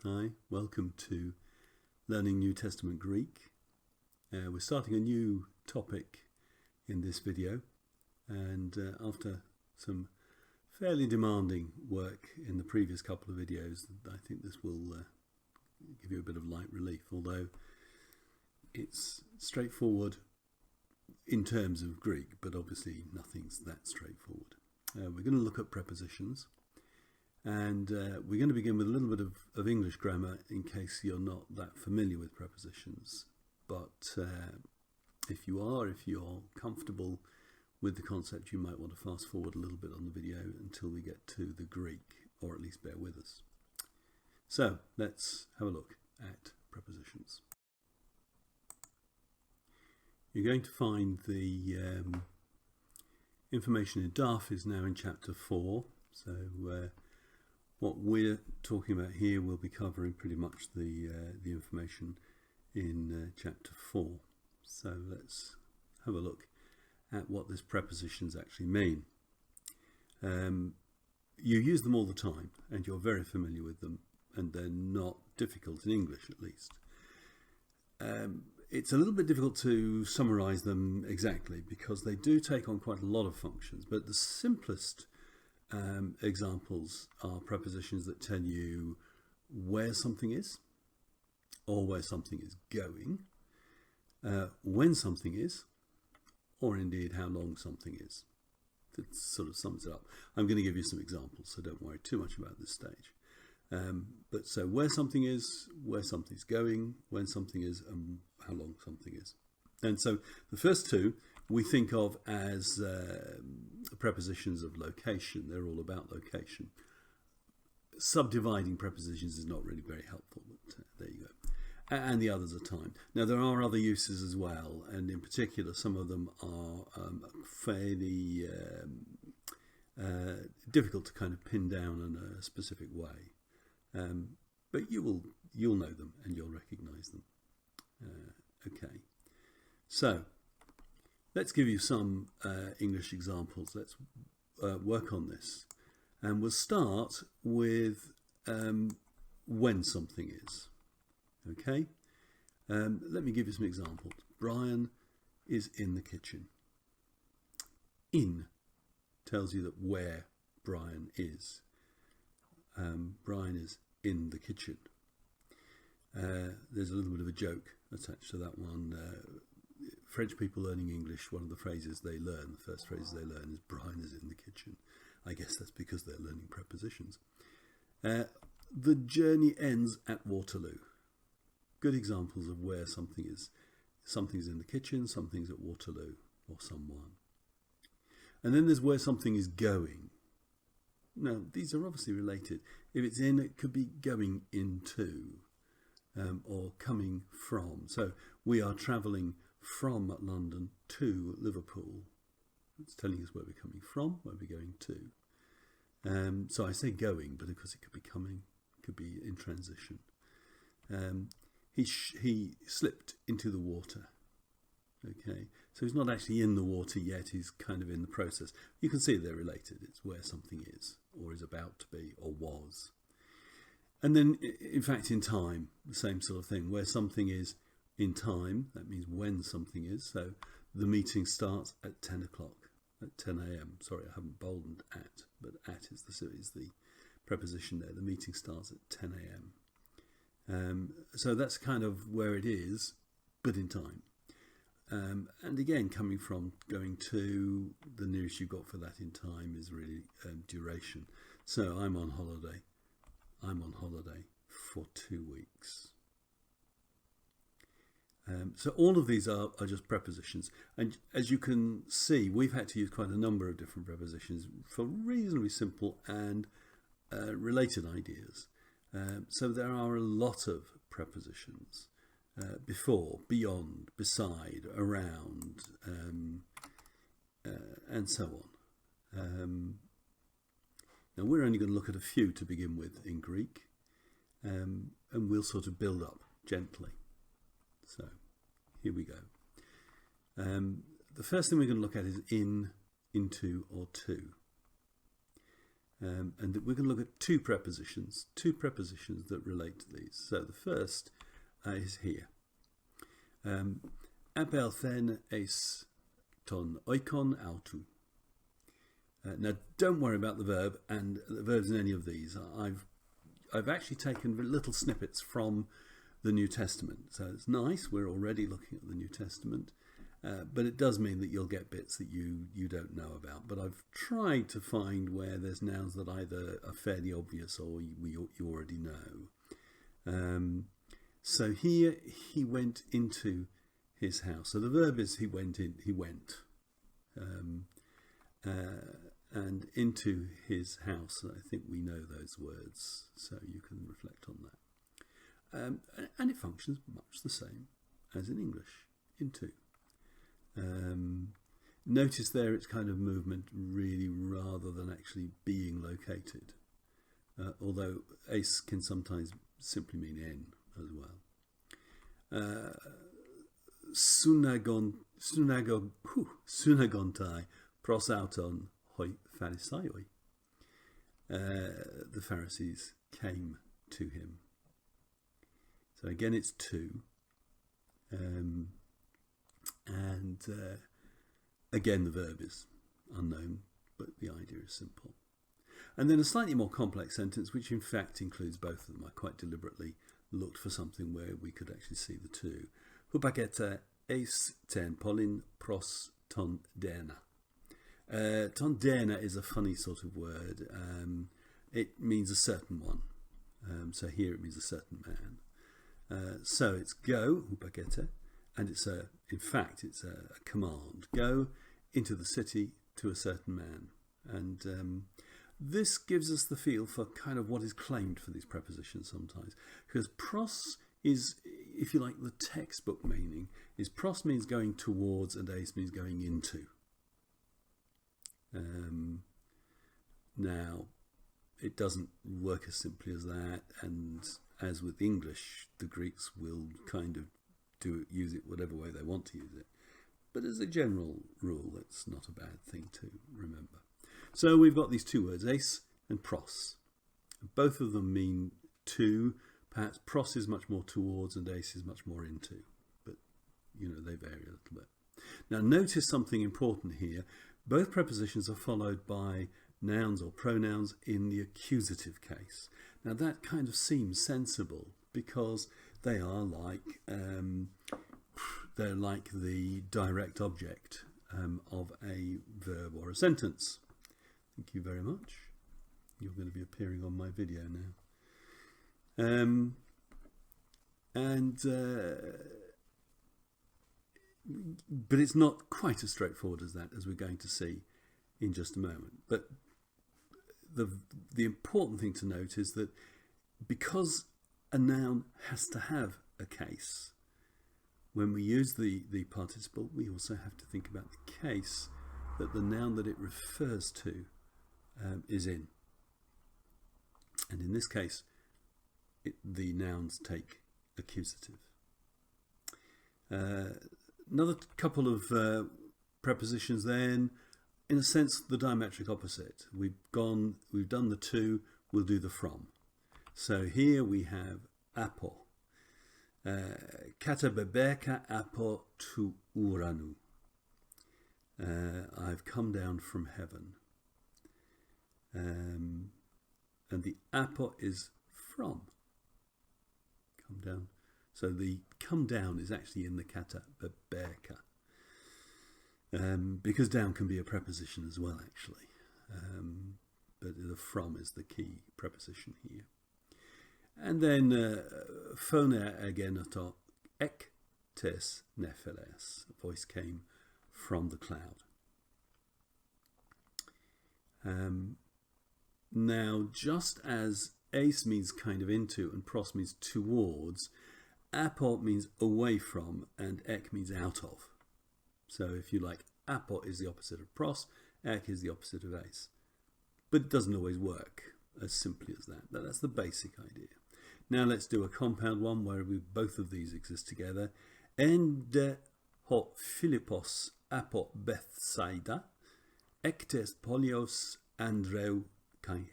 Hi, welcome to Learning New Testament Greek. We're starting a new topic in this video, and after some fairly demanding work in the previous couple of videos, I think this will give you a bit of light relief, although it's straightforward in terms of Greek, but obviously nothing's that straightforward. We're going to look at prepositions. And we're going to begin with a little bit of English grammar in case you're not that familiar with prepositions. But if you're comfortable with the concept, you might want to fast forward a little bit on the video until we get to the Greek, or at least bear with us. So let's have a look at prepositions. You're going to find the information in Duff is now in chapter 4. So what we're talking about here will be covering pretty much the information in chapter 4. So let's have a look at what these prepositions actually mean. You use them all the time and you're very familiar with them, and they're not difficult in English at least. It's a little bit difficult to summarize them exactly because they do take on quite a lot of functions, but the simplest examples are prepositions that tell you where something is, or where something is going, when something is, or indeed how long something is. That sort of sums it up. I'm going to give you some examples, so don't worry too much about this stage. But so where something is, where something's going, when something is, and how long something is. And so the first two we think of as prepositions of location. They're all about location. Subdividing prepositions is not really very helpful, but there you go. And the others are time. Now there are other uses as well, and in particular some of them are fairly difficult to kind of pin down in a specific way. But you'll know them and you'll recognise them. Okay, so let's give you some English examples. Let's work on this. And we'll start with when something is. Okay? Let me give you some examples. Brian is in the kitchen. In tells you that where Brian is. Brian is in the kitchen. There's a little bit of a joke attached to that one. French people learning English, one of the phrases they learn, the first phrase they learn is Brian is in the kitchen. I guess that's because they're learning prepositions. The journey ends at Waterloo. Good examples of where something is. Something's in the kitchen, something's at Waterloo, or someone. And then there's where something is going. Now, these are obviously related. If it's in, it could be going into, or coming from. So we are travelling from London to Liverpool. It's telling us where we're coming from, where we're going to. So I say going, but of course it could be coming, could be in transition. He slipped into the water. Okay, so he's not actually in the water yet, he's kind of in the process. You can see they're related. It's where something is, or is about to be, or was. And then, in fact, in time, the same sort of thing. Where something is in time, that means when something is. So the meeting starts at 10 o'clock, at 10 a.m. Sorry, I haven't boldened at, but at is the preposition there. The meeting starts at 10 a.m. So that's kind of where it is, but in time. And again, coming from, going to, the nearest you've got for that in time is really duration. So I'm on holiday. I'm on holiday for 2 weeks. So all of these are just prepositions. And as you can see, we've had to use quite a number of different prepositions for reasonably simple and related ideas. So there are a lot of prepositions. Before, beyond, beside, around, and so on. Now we're only going to look at a few to begin with in Greek, and we'll sort of build up gently. So here we go. The first thing we're going to look at is in, into, or to. And we're going to look at two prepositions that relate to these. So the first is here. Abelfen es ton oikon autu. Now, don't worry about the verb and the verbs in any of these. I've actually taken little snippets from the New Testament. So it's nice. We're already looking at the New Testament. But it does mean that you'll get bits that you don't know about. But I've tried to find where there's nouns that either are fairly obvious or you already know. So here, he went into his house. So the verb is he went in, he went. And into his house. I think we know those words, so you can reflect on that. And it functions much the same as in English, into. Notice there it's kind of movement really rather than actually being located. Although ace can sometimes simply mean in as well. Sunagontai prosauton hoi pharisaioi. The Pharisees came to him. So again it's two. Again the verb is unknown, but the idea is simple. And then a slightly more complex sentence, which in fact includes both of them. I quite deliberately looked for something where we could actually see the two. Hupageta eis ten polin pros ton derna. Ton derna is a funny sort of word. It means a certain one. So here it means a certain man. So it's go, hupageta, and in fact it's a command. Go into the city to a certain man. And this gives us the feel for kind of what is claimed for these prepositions sometimes. Because pros is, if you like, the textbook meaning is pros means going towards and ace means going into. Now, it doesn't work as simply as that, and as with English, the Greeks will kind of use it whatever way they want to use it. But as a general rule, it's not a bad thing to remember. So we've got these two words, ace and pros. Both of them mean to. Perhaps pros is much more towards and ace is much more into. But, you know, they vary a little bit. Now, notice something important here. Both prepositions are followed by nouns or pronouns in the accusative case. Now, that kind of seems sensible because they are like the direct object of a verb or a sentence. Thank you very much. You're going to be appearing on my video now. But it's not quite as straightforward as that, as we're going to see in just a moment. But the important thing to note is that because a noun has to have a case, when we use the participle, we also have to think about the case that the noun that it refers to is in. And in this case, the nouns take accusative. Another couple of prepositions then, in a sense, the diametric opposite. We've done the to, we'll do the from. So here we have apo. Kata bebeka apo tu uranu. I've come down from heaven. And the apo is from. Come down. So the come down is actually in the kata bebeka. Because down can be a preposition as well, actually. But the from is the key preposition here. And then phone again ato ek tes nepheles. A voice came from the cloud. Now, just as ace means kind of into and pros means towards, apo means away from and ek means out of. So if you like, apo is the opposite of pros, ek is the opposite of ace. But it doesn't always work as simply as that. But that's the basic idea. Now let's do a compound one where both of these exist together. Ende ho Philippos apo Bethsaida, ektes polios andreu kai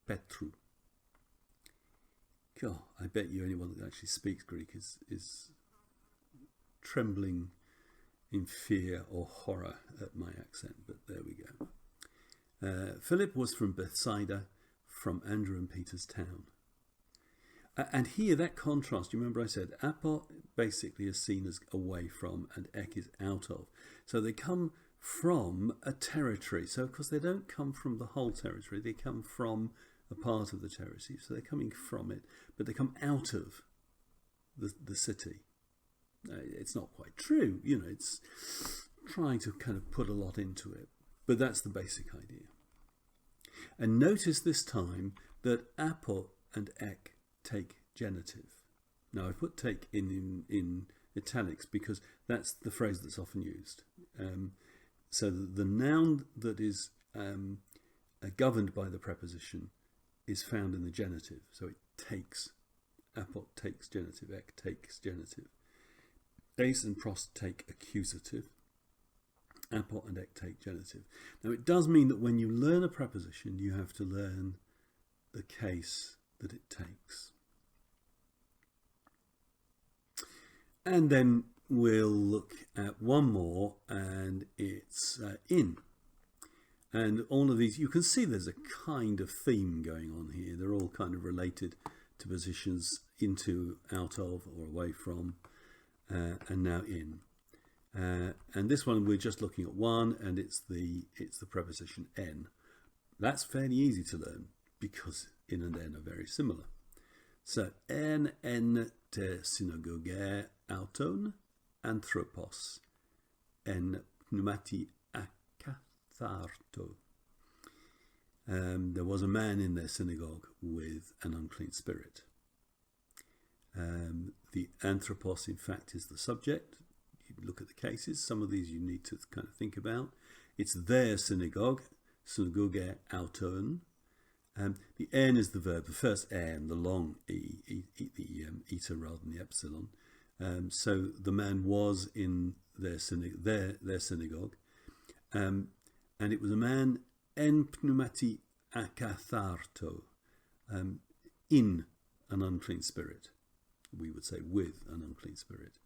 Petru. God, I bet you anyone that actually speaks Greek is trembling in fear or horror at my accent, but there we go. Philip was from Bethsaida, from Andrew and Peter's town. And here, that contrast, you remember I said, apo basically is seen as away from and ek is out of. So they come from a territory. So, of course, they don't come from the whole territory. They come from a part of the territory. So they're coming from it, but they come out of the city. It's not quite true. You know, it's trying to kind of put a lot into it. But that's the basic idea. And notice this time that apo and ek take genitive. Now I've put take in italics because that's the phrase that's often used. So the noun that is governed by the preposition is found in the genitive. So it takes. Apo takes genitive. Ek takes genitive. Ace and pros take accusative. Apo and ek take genitive. Now it does mean that when you learn a preposition, you have to learn the case that it takes. And then we'll look at one more, and it's in. And all of these, you can see there's a kind of theme going on here. They're all kind of related to positions into, out of, or away from, and now in. And this one we're just looking at one, and it's the preposition en. That's fairly easy to learn because in and en are very similar. So en te synagoge auton anthropos en pneumati akatharto. There was a man in their synagogue with an unclean spirit. The anthropos, in fact, is the subject. You look at the cases. Some of these you need to kind of think about. It's their synagogue, synagoge auton. The en is the verb, the first en, the long e, the eta rather than the epsilon. So the man was in their synagogue, and it was a man en pneumati akatharto, in an unclean spirit. We would say with an unclean spirit,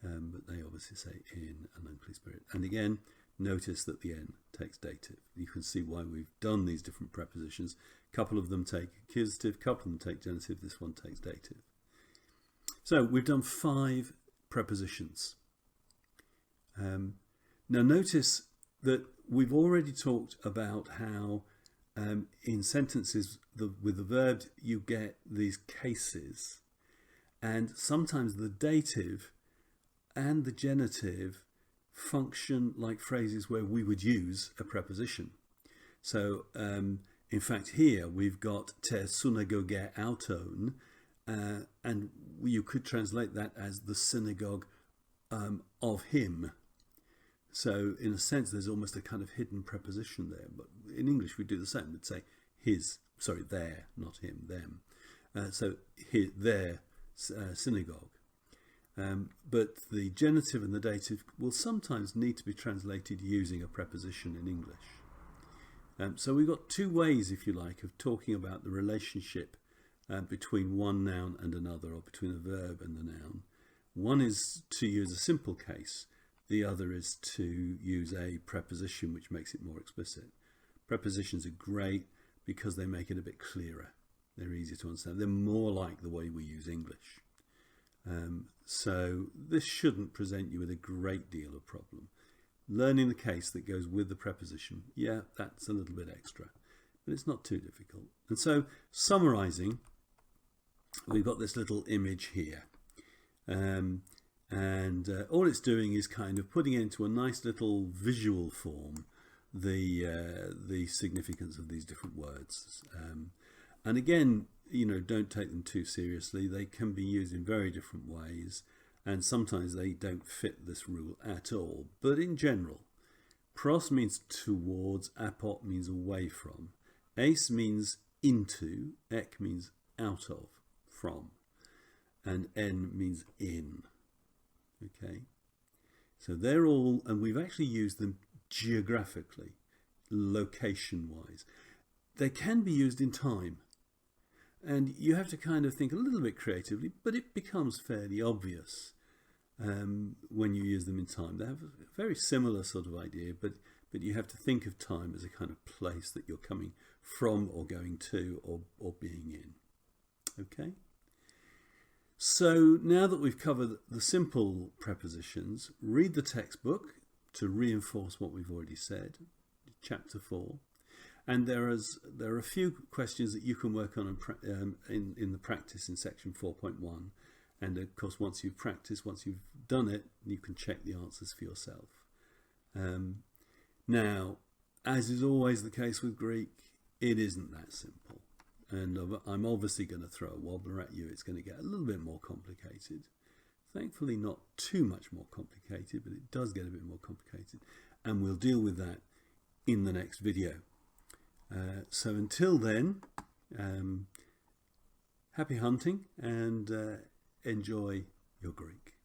but they obviously say in an unclean spirit. And again, notice that the en takes dative. You can see why we've done these different prepositions. A couple of them take accusative, a couple of them take genitive, this one takes dative. So we've done 5 prepositions. Now notice that we've already talked about how in sentences with the verb you get these cases, and sometimes the dative and the genitive function like phrases where we would use a preposition. So in fact here we've got te synagoge auton, and you could translate that as the synagogue of him. So in a sense there's almost a kind of hidden preposition there, but in English we do the same. We'd say his, sorry, their, not him, them. So their synagogue. But the genitive and the dative will sometimes need to be translated using a preposition in English. So we've got 2 ways, if you like, of talking about the relationship between one noun and another, or between a verb and the noun. One is to use a simple case. The other is to use a preposition which makes it more explicit. Prepositions are great because they make it a bit clearer. They're easier to understand. They're more like the way we use English. So this shouldn't present you with a great deal of problem. Learning the case that goes with the preposition, yeah, that's a little bit extra, but it's not too difficult. And so summarizing, we've got this little image here. All it's doing is kind of putting into a nice little visual form the significance of these different words. And again, you know, don't take them too seriously. They can be used in very different ways, and sometimes they don't fit this rule at all. But in general, pros means towards, apot means away from, ace means into, ek means out of, from, and en means in. Okay, so they're all, and we've actually used them geographically, location-wise. they can be used in time. And you have to kind of think a little bit creatively, but it becomes fairly obvious when you use them in time. They have a very similar sort of idea, but you have to think of time as a kind of place that you're coming from or going to or being in. Okay? So now that we've covered the simple prepositions, read the textbook to reinforce what we've already said, chapter 4. And there are a few questions that you can work on in the practice in section 4.1. And of course, once you've practiced, once you've done it, you can check the answers for yourself. Now, as is always the case with Greek, it isn't that simple. And I'm obviously going to throw a wobbler at you. It's going to get a little bit more complicated. Thankfully, not too much more complicated, but it does get a bit more complicated. And we'll deal with that in the next video. So until then, happy hunting and enjoy your Greek.